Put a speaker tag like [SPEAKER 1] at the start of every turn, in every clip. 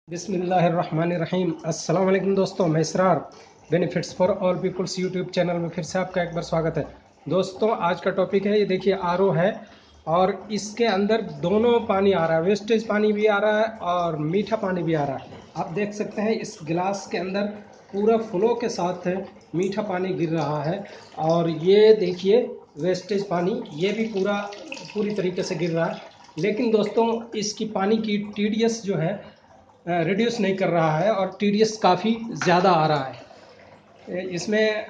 [SPEAKER 1] बिस्मिल्लाहिर्रहमानिर्रहीम। अस्सलाम वालेकुम दोस्तों, मैं Israr benefits for all peoples YouTube channel में फिर से आपका एक बार स्वागत है। दोस्तों आज का टॉपिक है, ये देखिए आरओ है और इसके अंदर दोनों पानी आ रहा है, वेस्टेज पानी भी आ रहा है और मीठा पानी भी आ रहा है। आप देख सकते हैं इस गिलास के अंदर पूरा फ्लो के साथ मीठा पानी गिर रहा है और ये देखिए वेस्टेज पानी ये भी पूरी तरीके से गिर रहा है। लेकिन दोस्तों इसकी पानी की टीडीएस जो है रिड्यूस नहीं कर रहा है और टीडीएस काफ़ी ज़्यादा आ रहा है। इसमें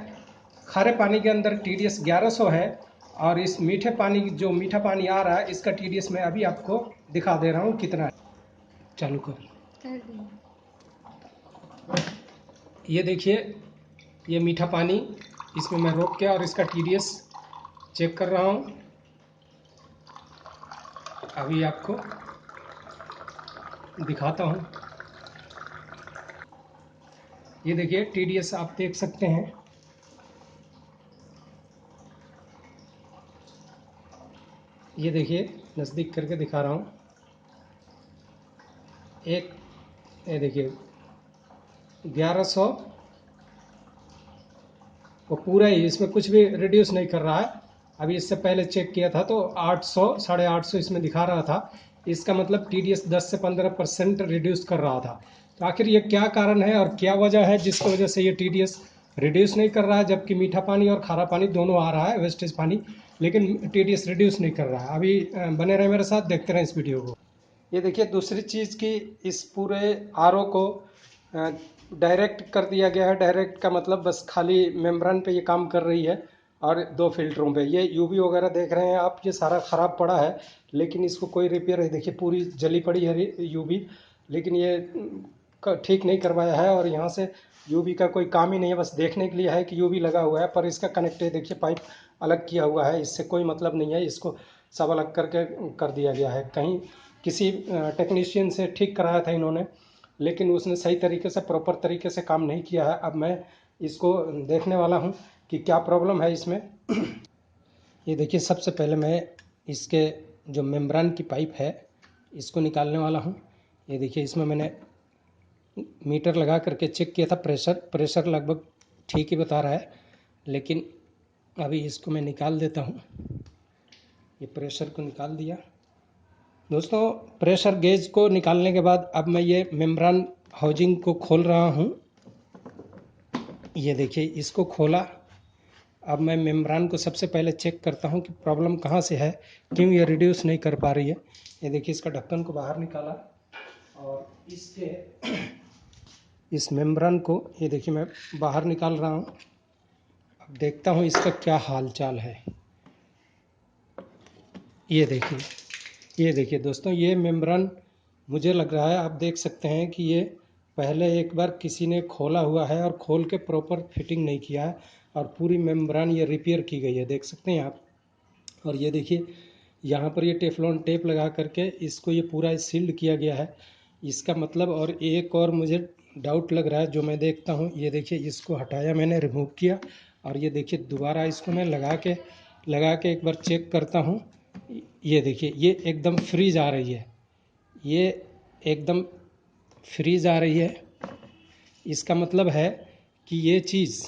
[SPEAKER 1] खारे पानी के अंदर टीडीएस 1100 है और इस मीठे पानी जो मीठा पानी आ रहा है इसका टीडीएस मैं अभी आपको दिखा दे रहा हूँ कितना है। चालू कर ये देखिए, ये मीठा पानी इसमें मैं रोक के और इसका टीडीएस चेक कर रहा हूँ। अभी आपको दिखाता हूँ। ये देखिए टीडीएस आप देख सकते हैं। ये देखिए नज़दीक करके दिखा रहा हूँ। ये देखिए 1100 वो पूरा ही, इसमें कुछ भी रिड्यूस नहीं कर रहा है। अभी इससे पहले चेक किया था तो 800 850 इसमें दिखा रहा था। इसका मतलब टीडीएस 10 से 15% रिड्यूस कर रहा था। तो आखिर ये क्या कारण है और क्या वजह है जिसकी वजह से ये टीडीएस रिड्यूस नहीं कर रहा है, जबकि मीठा पानी और खारा पानी दोनों आ रहा है, वेस्टेज पानी, लेकिन टीडीएस रिड्यूस नहीं कर रहा है। अभी बने रहे मेरे साथ, देखते रहें इस वीडियो को। ये देखिए दूसरी चीज़ की इस पूरे आरओ को डायरेक्ट कर दिया गया है। डायरेक्ट का मतलब बस खाली मेम्ब्रेन पे ये काम कर रही है और दो फिल्टरों पे। ये यूवी वगैरह देख रहे हैं आप, ये सारा ख़राब पड़ा है लेकिन इसको कोई रिपेयर है, देखिए पूरी जली पड़ी है यूवी, लेकिन ये ठीक नहीं करवाया है। और यहाँ से यूवी का कोई काम ही नहीं है, बस देखने के लिए है कि यूवी लगा हुआ है, पर इसका कनेक्ट देखिए पाइप अलग किया हुआ है, इससे कोई मतलब नहीं है। इसको सब अलग करके कर दिया गया है। कहीं किसी टेक्नीशियन से ठीक कराया था इन्होंने, लेकिन उसने सही तरीके से प्रॉपर तरीके से काम नहीं किया है। अब मैं इसको देखने वाला हूँ कि क्या प्रॉब्लम है इसमें। ये देखिए सबसे पहले मैं इसके जो मेम्ब्रेन की पाइप है इसको निकालने वाला हूँ। ये देखिए इसमें मैंने मीटर लगा करके चेक किया था, प्रेशर लगभग ठीक ही बता रहा है, लेकिन अभी इसको मैं निकाल देता हूँ। ये प्रेशर को निकाल दिया। दोस्तों प्रेशर गेज को निकालने के बाद अब मैं ये मेम्ब्रेन हाउजिंग को खोल रहा हूँ। ये देखिए इसको खोला। अब मैं मेम्ब्रेन को सबसे पहले चेक करता हूँ कि प्रॉब्लम कहाँ से है, क्यों ये रिड्यूस नहीं कर पा रही है। ये देखिए इसका ढक्कन को बाहर निकाला और इसके इस मेम्ब्रेन को ये देखिए मैं बाहर निकाल रहा हूँ। अब देखता हूँ इसका क्या हाल चाल है। ये देखिए दोस्तों, ये मेम्ब्रेन मुझे लग रहा है, आप देख सकते हैं कि ये पहले एक बार किसी ने खोला हुआ है और खोल के प्रॉपर फिटिंग नहीं किया है और पूरी मेम्ब्रेन ये रिपेयर की गई है, देख सकते हैं आप। और ये देखिए यहाँ पर ये टेफ्लॉन टेप लगा करके इसको ये पूरा सील्ड किया गया है। इसका मतलब, और एक और मुझे डाउट लग रहा है जो मैं देखता हूँ। ये देखिए इसको हटाया मैंने, रिमूव किया और ये देखिए दोबारा इसको मैं लगा के एक बार चेक करता हूँ। ये देखिए ये एकदम फ्रीज आ रही है, ये एकदम फ्रीज आ रही है। इसका मतलब है कि ये चीज़,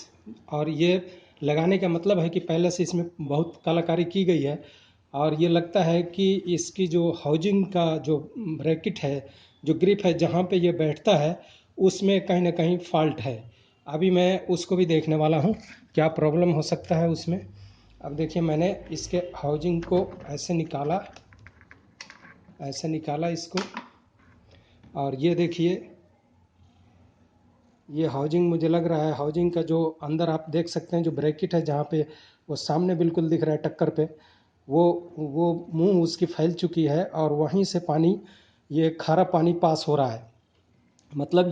[SPEAKER 1] और ये लगाने का मतलब है कि पहले से इसमें बहुत कलाकारी की गई है और ये लगता है कि इसकी जो हाउजिंग का जो ब्रैकेट है, जो ग्रिप है, जहाँ पे ये बैठता है उसमें कहीं ना कहीं फॉल्ट है। अभी मैं उसको भी देखने वाला हूँ क्या प्रॉब्लम हो सकता है उसमें। अब देखिए मैंने इसके हाउजिंग को ऐसे निकाला इसको, और ये देखिए ये हाउजिंग मुझे लग रहा है, हाउजिंग का जो अंदर आप देख सकते हैं जो ब्रैकेट है, जहाँ पे वो सामने बिल्कुल दिख रहा है टक्कर पे, वो मुंह उसकी फैल चुकी है और वहीं से पानी, ये खारा पानी पास हो रहा है। मतलब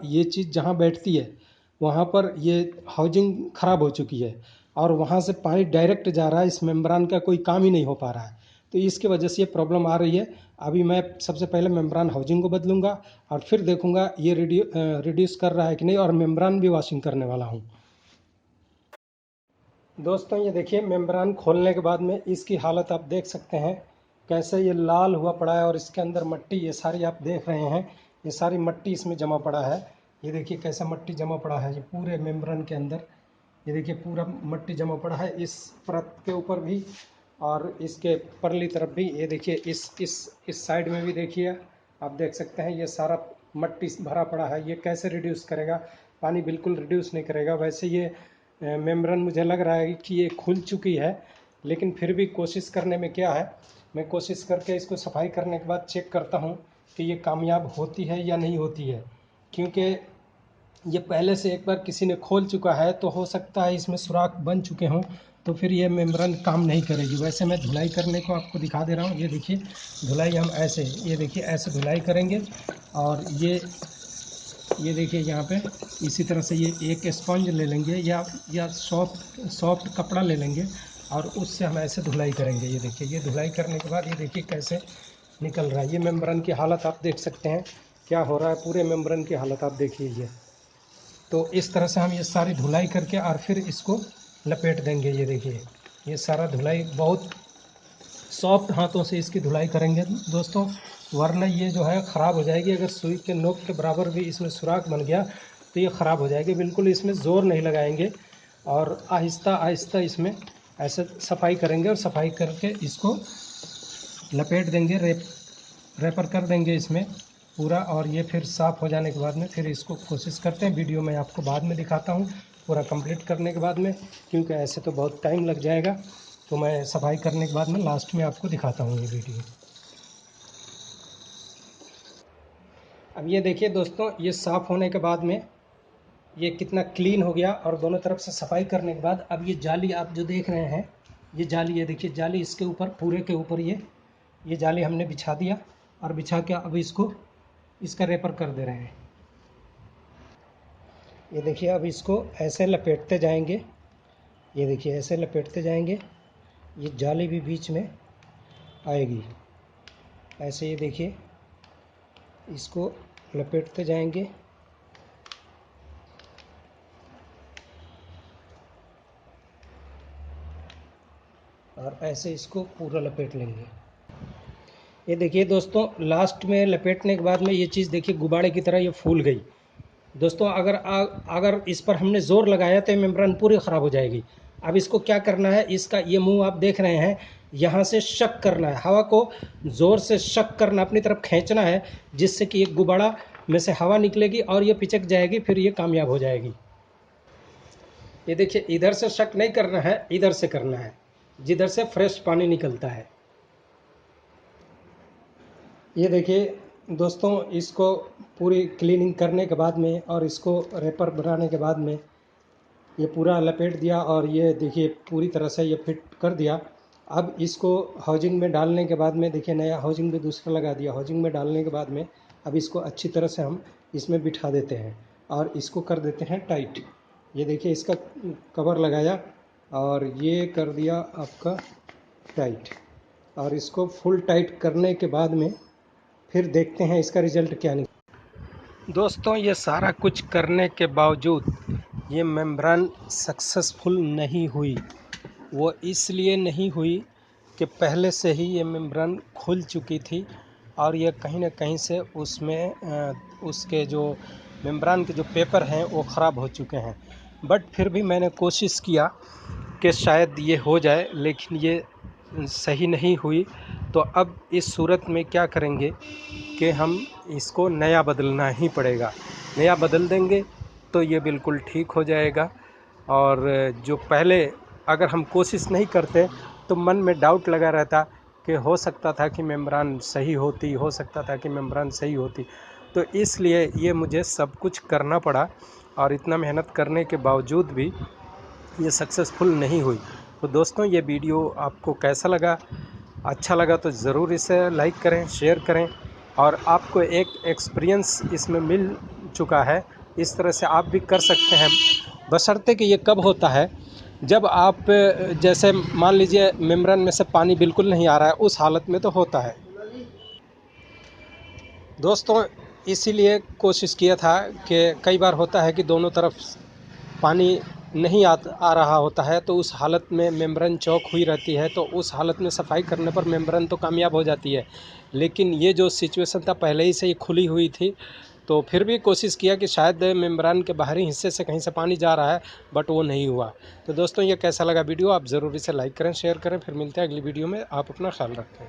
[SPEAKER 1] ये चीज़ जहाँ बैठती है वहाँ पर ये हाउजिंग ख़राब हो चुकी है और वहाँ से पानी डायरेक्ट जा रहा है, इस मेम्ब्रेन का कोई काम ही नहीं हो पा रहा है। तो इसकी वजह से ये प्रॉब्लम आ रही है। अभी मैं सबसे पहले मेम्ब्रेन हाउजिंग को बदलूंगा और फिर देखूंगा ये रिड्यूस कर रहा है कि नहीं, और मेम्ब्रेन भी वॉशिंग करने वाला हूँ। दोस्तों ये देखिए मेम्ब्रेन खोलने के बाद में इसकी हालत आप देख सकते हैं, कैसे ये लाल हुआ पड़ा है और इसके अंदर मट्टी ये सारी आप देख रहे हैं। ये सारी मट्टी इसमें जमा पड़ा है। ये देखिए कैसा मट्टी जमा पड़ा है ये पूरे मेम्ब्रेन के अंदर। ये देखिए पूरा मट्टी जमा पड़ा है इस परत के ऊपर भी और इसके परली तरफ भी। ये देखिए इस साइड में भी देखिए, आप देख सकते हैं ये सारा मट्टी भरा पड़ा है। ये कैसे रिड्यूस करेगा? पानी बिल्कुल रिड्यूस नहीं करेगा। वैसे ये मेम्ब्रेन मुझे लग रहा है कि ये खुल चुकी है, लेकिन फिर भी कोशिश करने में क्या है, मैं कोशिश करके इसको सफाई करने के बाद चेक करता हूँ कि ये कामयाब होती है या नहीं होती है। क्योंकि ये पहले से एक बार किसी ने खोल चुका है तो हो सकता है इसमें सुराख बन चुके हों, तो फिर ये मेम्ब्रेन काम नहीं करेगी। वैसे मैं धुलाई करने को आपको दिखा दे रहा हूँ। ये देखिए धुलाई हम ऐसे, ये देखिए ऐसे धुलाई करेंगे और ये देखिए यहाँ पे इसी तरह से ये एक स्पंज ले लेंगे या सॉफ्ट कपड़ा ले लेंगे और उससे हम ऐसे धुलाई करेंगे। ये देखिए ये धुलाई करने के बाद ये देखिए कैसे निकल रहा है। ये मेम्ब्रेन की हालत आप देख सकते हैं क्या हो रहा है, पूरे मेम्ब्रेन की हालत आप देखिए ये। तो इस तरह से हम ये सारी धुलाई करके और फिर इसको लपेट देंगे। ये देखिए ये सारा धुलाई बहुत सॉफ्ट हाथों से इसकी धुलाई करेंगे दोस्तों, वरना ये जो है ख़राब हो जाएगी। अगर सुई के नोक के बराबर भी इसमें सुराख बन गया तो ये ख़राब हो जाएगी। बिल्कुल इसमें ज़ोर नहीं लगाएंगे और आहिस्ता आहिस्ता इसमें ऐसे सफाई करेंगे और सफाई करके इसको लपेट देंगे, रेपर कर देंगे इसमें पूरा। और ये फिर साफ़ हो जाने के बाद में फिर इसको कोशिश करते हैं, वीडियो मैं आपको बाद में दिखाता हूँ पूरा कंप्लीट करने के बाद में, क्योंकि ऐसे तो बहुत टाइम लग जाएगा। तो मैं सफाई करने के बाद में लास्ट में आपको दिखाता हूँ ये वीडियो। अब ये देखिए दोस्तों, ये साफ़ होने के बाद में ये कितना क्लीन हो गया और दोनों तरफ से सफाई करने के बाद अब ये जाली आप जो देख रहे हैं, ये जाली, ये देखिए जाली इसके ऊपर पूरे के ऊपर ये जाली हमने बिछा दिया और बिछा के अब इसको इसका रेपर कर दे रहे हैं। ये देखिए अब इसको ऐसे लपेटते जाएंगे। ये देखिए ऐसे लपेटते जाएंगे, ये जाली भी बीच में आएगी ऐसे। ये देखिए इसको लपेटते जाएंगे और ऐसे इसको पूरा लपेट लेंगे। ये देखिए दोस्तों लास्ट में लपेटने के बाद में ये चीज़ देखिए गुब्बारे की तरह ये फूल गई। दोस्तों अगर इस पर हमने ज़ोर लगाया तो मेम्ब्रेन पूरी ख़राब हो जाएगी। अब इसको क्या करना है, इसका ये मुंह आप देख रहे हैं, यहाँ से शक करना है, हवा को ज़ोर से शक करना, अपनी तरफ खींचना है, जिससे कि एक गुब्बारा में से हवा निकलेगी और ये पिचक जाएगी, फिर ये कामयाब हो जाएगी। ये देखिए इधर से शक नहीं करना है, इधर से करना है, जिधर से फ्रेश पानी निकलता है। ये देखिए दोस्तों इसको पूरी क्लीनिंग करने के बाद में और इसको रेपर बनाने के बाद में ये पूरा लपेट दिया और ये देखिए पूरी तरह से ये फिट कर दिया। अब इसको हाउजिंग में डालने के बाद में देखिए नया हाउजिंग भी दूसरा लगा दिया। हाउजिंग में डालने के बाद में अब इसको अच्छी तरह से हम इसमें बिठा देते हैं और इसको कर देते हैं टाइट। ये देखिए इसका कवर लगाया और ये कर दिया आपका टाइट, और इसको फुल टाइट करने के बाद में फिर देखते हैं इसका रिज़ल्ट क्या निकला। दोस्तों ये सारा कुछ करने के बावजूद ये मेम्ब्रेन सक्सेसफुल नहीं हुई। वो इसलिए नहीं हुई कि पहले से ही ये मेम्ब्रेन खुल चुकी थी और ये कहीं ना कहीं से उसमें उसके जो मेम्ब्रेन के जो पेपर हैं वो ख़राब हो चुके हैं। बट फिर भी मैंने कोशिश किया कि शायद ये हो जाए, लेकिन ये सही नहीं हुई। तो अब इस सूरत में क्या करेंगे कि हम इसको नया बदलना ही पड़ेगा। नया बदल देंगे तो ये बिल्कुल ठीक हो जाएगा। और जो पहले अगर हम कोशिश नहीं करते तो मन में डाउट लगा रहता कि हो सकता था कि मेम्ब्रेन सही होती, हो सकता था कि मेम्ब्रेन सही होती। तो इसलिए ये मुझे सब कुछ करना पड़ा और इतना मेहनत करने के बावजूद भी ये सक्सेसफुल नहीं हुई। तो दोस्तों ये वीडियो आपको कैसा लगा? अच्छा लगा तो ज़रूर इसे लाइक करें, शेयर करें। और आपको एक एक्सपीरियंस इसमें मिल चुका है, इस तरह से आप भी कर सकते हैं। बशर्ते कि ये कब होता है, जब आप जैसे मान लीजिए मेम्ब्रेन में से पानी बिल्कुल नहीं आ रहा है, उस हालत में तो होता है दोस्तों। इसीलिए कोशिश किया था कि कई बार होता है कि दोनों तरफ पानी नहीं आ रहा होता है, तो उस हालत में मेम्ब्रेन चौक हुई रहती है, तो उस हालत में सफाई करने पर मेम्ब्रेन तो कामयाब हो जाती है। लेकिन ये जो सिचुएशन था पहले ही से ही खुली हुई थी, तो फिर भी कोशिश किया कि शायद मेम्ब्रेन के बाहरी हिस्से से कहीं से पानी जा रहा है, बट वो नहीं हुआ। तो दोस्तों ये कैसा लगा वीडियो, आप ज़रूर इसे लाइक करें, शेयर करें। फिर मिलते हैं अगली वीडियो में, आप अपना ख्याल रखें।